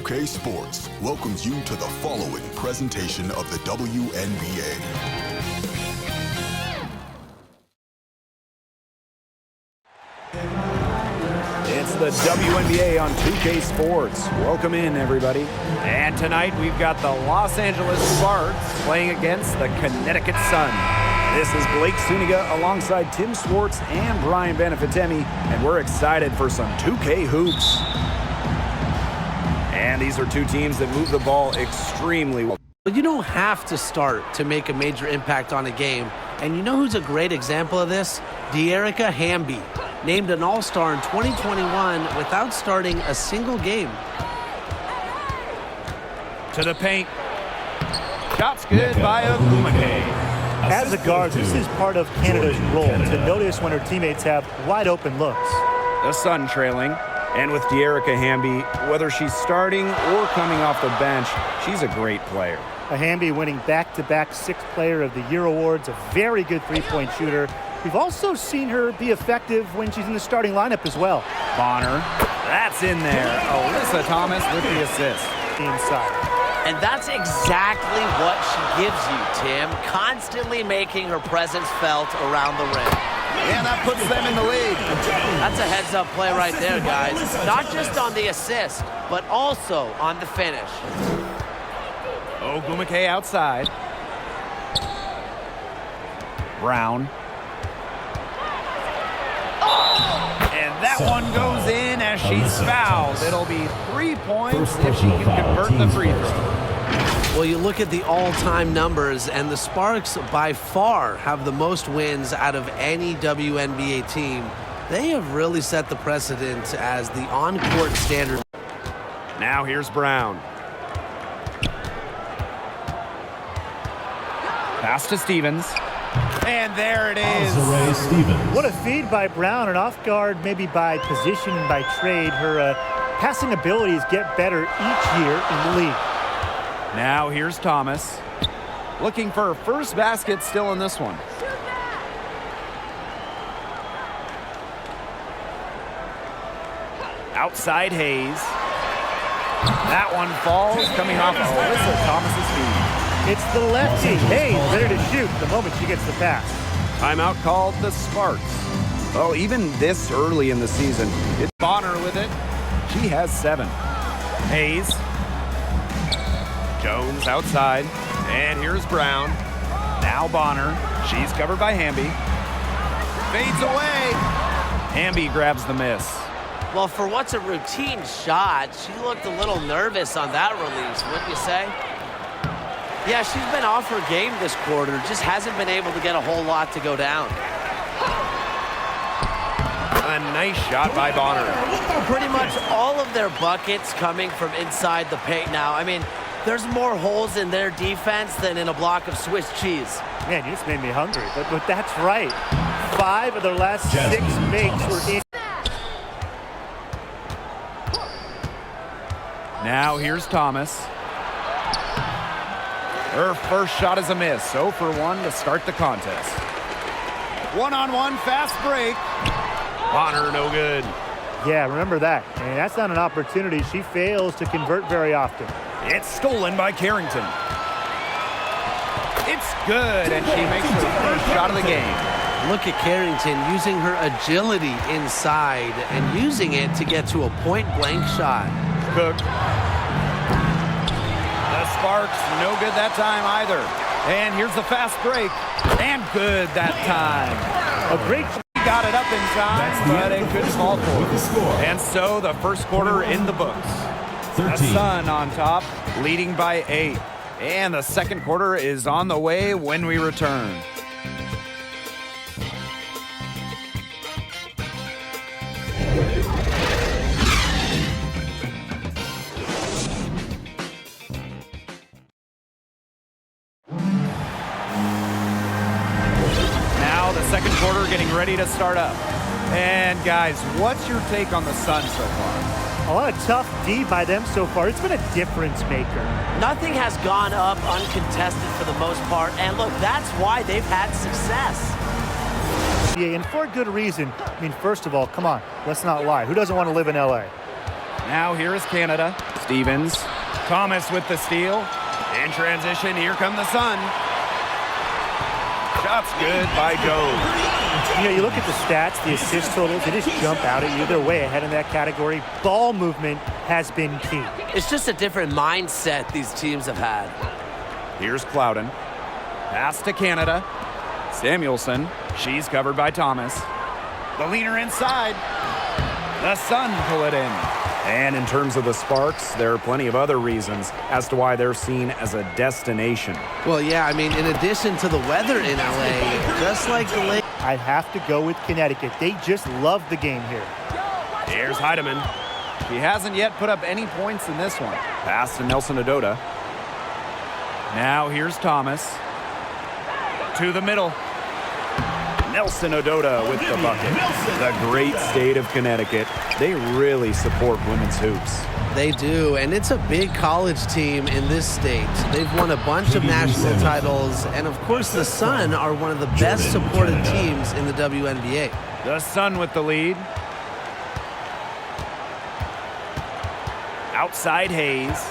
2K Sports welcomes you to the following presentation of the WNBA. It's the WNBA on 2K Sports. Welcome in, everybody. And tonight we've got the Los Angeles Sparks playing against the Connecticut Sun. This is Blake Suniga alongside Tim Swartz and Brian Benefitemi, and we're excited for some 2K hoops. And these are two teams that move the ball extremely well. But you don't have to start to make a major impact on a game. And you know who's a great example of this? De'Erica Hamby, named an All-Star in 2021 without starting a single game. To the paint. Shot's good by Ogumake. As a guard, this is part of Canada's role to notice when her teammates have wide-open looks. The Sun trailing. And with De'Erica Hamby, whether she's starting or coming off the bench, she's a great player. Hamby winning back-to-back Sixth Player of the Year awards, a very good three-point shooter. We've also seen her be effective when she's in the starting lineup as well. Bonner, that's in there. Alyssa Thomas with the assist. Inside. And that's exactly what she gives you, Tim. Constantly making her presence felt around the rim. And that puts them in the lead. That's a heads-up play right there, guys. Not just on the assist, but also on the finish. Ogumake outside. Brown. And that one goes in as she's fouled. It'll be 3 points if she can convert the free throw. Well, you look at the all-time numbers, and the Sparks by far have the most wins out of any WNBA team. They have really set the precedent as the on-court standard. Now here's Brown. Pass to Stevens. And there it is. What a feed by Brown, and off guard maybe by position and by trade. Her passing abilities get better each year in the league. Now here's Thomas. Looking for her first basket still in this one. Outside Hayes. That one falls coming off Alyssa Thomas's feet. It's the lefty. Hayes ready to shoot the moment she gets the pass. Timeout called the Sparks. Well, even this early in the season, it's Bonner with it. She has 7. Hayes. Jones outside. And here's Brown. Now Bonner. She's covered by Hamby. Fades away. Hamby grabs the miss. Well, for what's a routine shot, she looked a little nervous on that release, wouldn't you say? Yeah, she's been off her game this quarter, just hasn't been able to get a whole lot to go down. A nice shot by Bonner. Pretty much all of their buckets coming from inside the paint now. I mean, there's more holes in their defense than in a block of Swiss cheese. Man, you just made me hungry, but that's right. 5 of their last 6 makes were in. Now here's Thomas. Her first shot is a miss. 0 for 1 to start the contest. One-on-one fast break. Bonner no good. Yeah, remember that. And that's not an opportunity she fails to convert very often. It's stolen by Carrington. It's good, and she makes her first shot of the game. Look at Carrington using her agility inside and using it to get to a point-blank shot. Cook. The Sparks, no good that time either. And here's the fast break. And good that time. A great... Got it up in time, but it couldn't fall for. And so the first quarter in the books. 13. The Sun on top, leading by 8. And the second quarter is on the way when we return. Now the second quarter getting ready to start up. And guys, what's your take on the Sun so far? A lot of tough D by them so far. It's been a difference maker. Nothing has gone up uncontested for the most part, and look, that's why they've had success. Yeah, and for a good reason. I mean, first of all, come on, let's not lie. Who doesn't want to live in LA? Now here is Canada. Stevens. Thomas with the steal. In transition, here come the Sun. Shots good by Joe. You know, you look at the stats, the assist totals, they just jump out at you. They're way ahead in that category. Ball movement has been key. It's just a different mindset these teams have had. Here's Clouden. Pass to Canada. Samuelson. She's covered by Thomas. The leaner inside. The Sun pull it in. And in terms of the Sparks, there are plenty of other reasons as to why they're seen as a destination. Well, yeah, I mean, in addition to the weather in LA, just like the Lakers. I'd have to go with Connecticut. They just love the game here. Here's Heidemann. He hasn't yet put up any points in this one. Pass to Nelson Ododa. Now here's Thomas. To the middle. Nelson Ododa with the bucket. The great state of Connecticut. They really support women's hoops. They do, and it's a big college team in this state. They've won a bunch of national titles, and of course the Sun are one of the best supported teams in the WNBA. The Sun with the lead. Outside Hayes.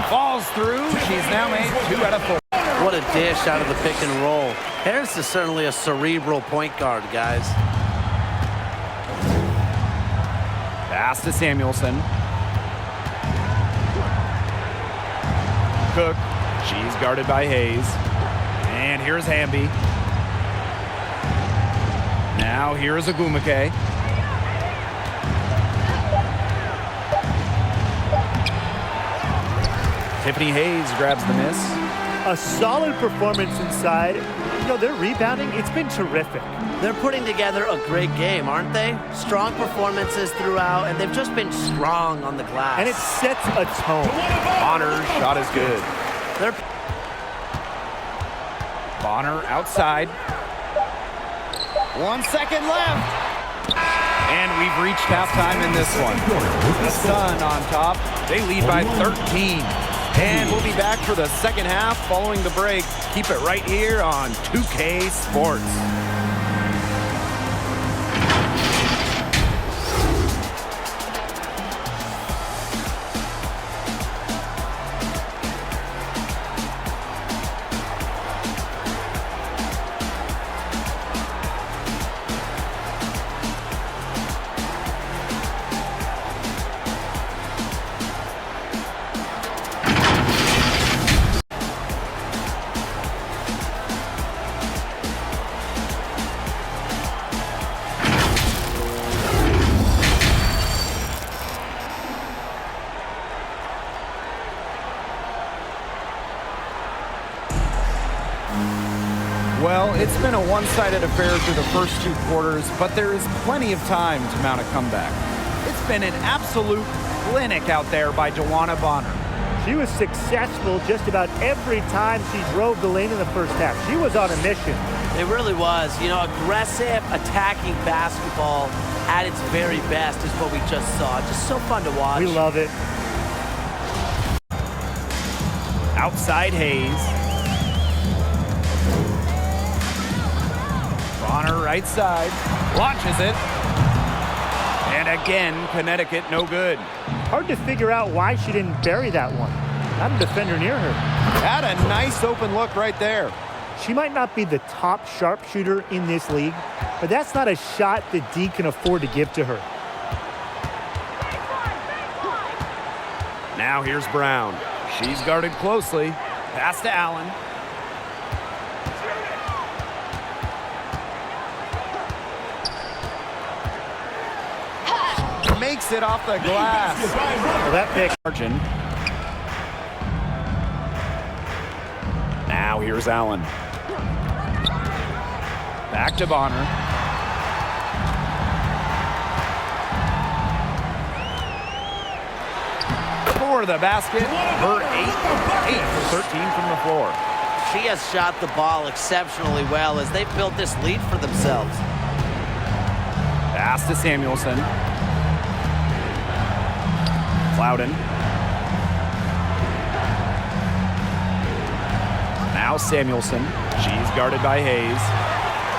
Falls through. She's now made 2 out of 4. What a dish out of the pick and roll. Harris is certainly a cerebral point guard, guys. Pass to Samuelson. Cook. She's guarded by Hayes. And here's Hamby. Now here's Agumake. Tiffany Hayes grabs the miss. A solid performance inside. You know, their rebounding, it's been terrific. They're putting together a great game, aren't they? Strong performances throughout, and they've just been strong on the glass. And it sets a tone. Bonner's shot is good. They're Bonner outside. 1 second left. And we've reached halftime in this one. The Sun on top. They lead by 13. And we'll be back for the second half following the break. Keep it right here on 2K Sports. Well, it's been a one-sided affair through the first 2 quarters, but there is plenty of time to mount a comeback. It's been an absolute clinic out there by Dawana Bonner. She was successful just about every time she drove the lane in the first half. She was on a mission. It really was. You know, aggressive, attacking basketball at its very best is what we just saw. Just so fun to watch. We love it. Outside Hayes. Bonner right side. Launches it. And again, Connecticut no good. Hard to figure out why she didn't bury that one. Not a defender near her. Had a nice open look right there. She might not be the top sharpshooter in this league, but that's not a shot that D can afford to give to her. Now here's Brown. She's guarded closely. Pass to Allen. Makes it off the glass. Well, that pick. Margin. Now here's Allen. Back to Bonner. For the basket. Her 8 for 13 from the floor. She has shot the ball exceptionally well as they've built this lead for themselves. Pass to Samuelson. Clouden. Now Samuelson. She's guarded by Hayes.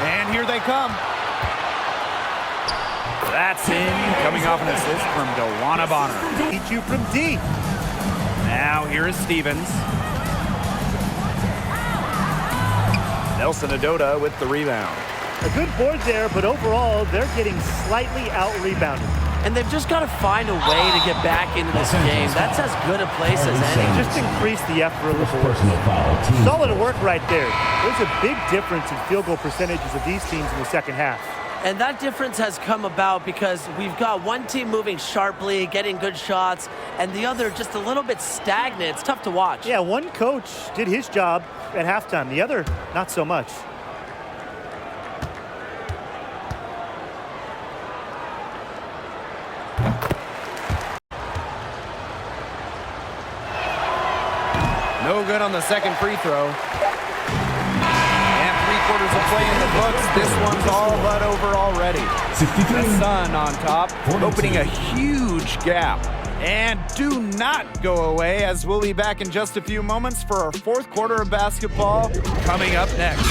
And here they come. That's in, coming off an assist from Dewana Bonner. Beat you from deep. Now here is Stevens. Nelson Adota with the rebound. A good board there, but overall, they're getting slightly out-rebounded. And they've just got to find a way to get back into this game. That's as good a place as any. Just increase the effort of the board. Solid work right there. There's a big difference in field goal percentages of these teams in the second half. And that difference has come about because we've got one team moving sharply, getting good shots, and the other just a little bit stagnant. It's tough to watch. Yeah, one coach did his job at halftime. The other, not so much. No good on the second free throw. And 3/4 of play in the books. This one's all but over already. The Sun on top, opening a huge gap. And do not go away, as we'll be back in just a few moments for our fourth quarter of basketball coming up next.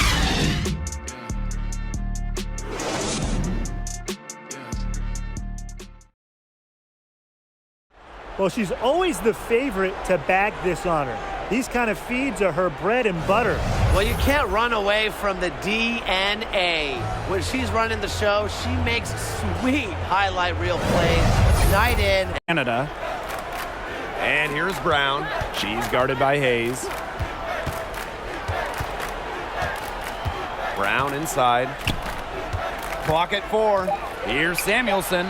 Well, she's always the favorite to bag this honor. These kind of feeds are her bread and butter. Well, you can't run away from the DNA. When she's running the show, she makes sweet highlight reel plays night in. Canada. And here's Brown. She's guarded by Hayes. Brown inside. Clock at 4. Here's Samuelson.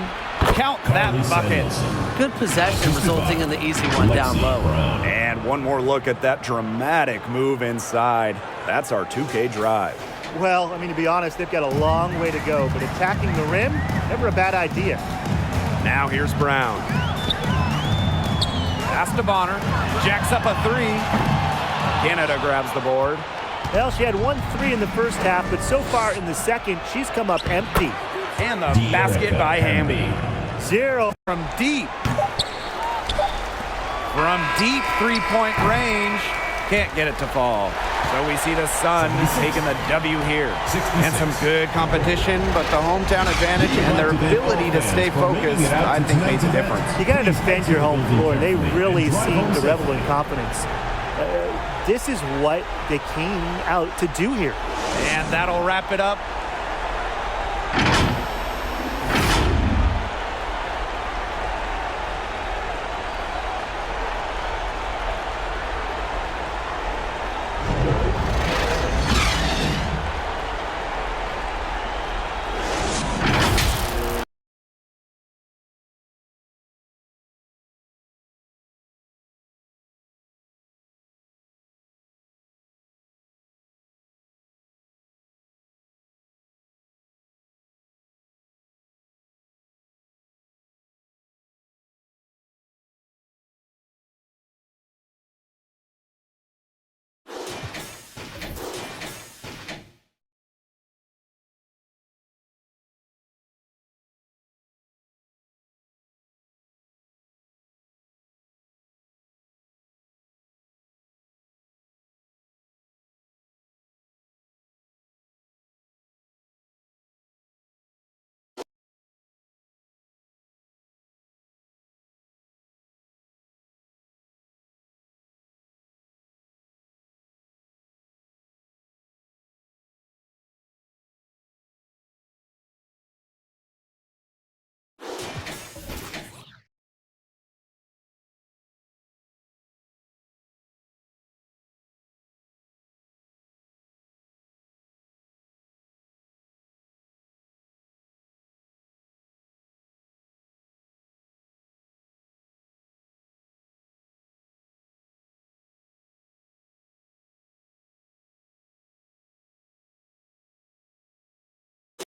Count that bucket. Good possession resulting in the easy one down low. And one more look at that dramatic move inside. That's our 2K drive. Well, I mean, to be honest, they've got a long way to go, but attacking the rim, never a bad idea. Now here's Brown. Pass to Bonner. Jacks up a 3. Canada grabs the board. Well, she had 1 3 in the first half, but so far in the second, she's come up empty. And the basket by Hamby. 0. From deep. From deep three-point range. Can't get it to fall. So we see the Sun taking the W here. And some good competition, but the hometown advantage and their ability to stay focused, I think, made the difference. You got to defend your home floor. They really seem to revel in confidence. This is what they came out to do here. And that'll wrap it up.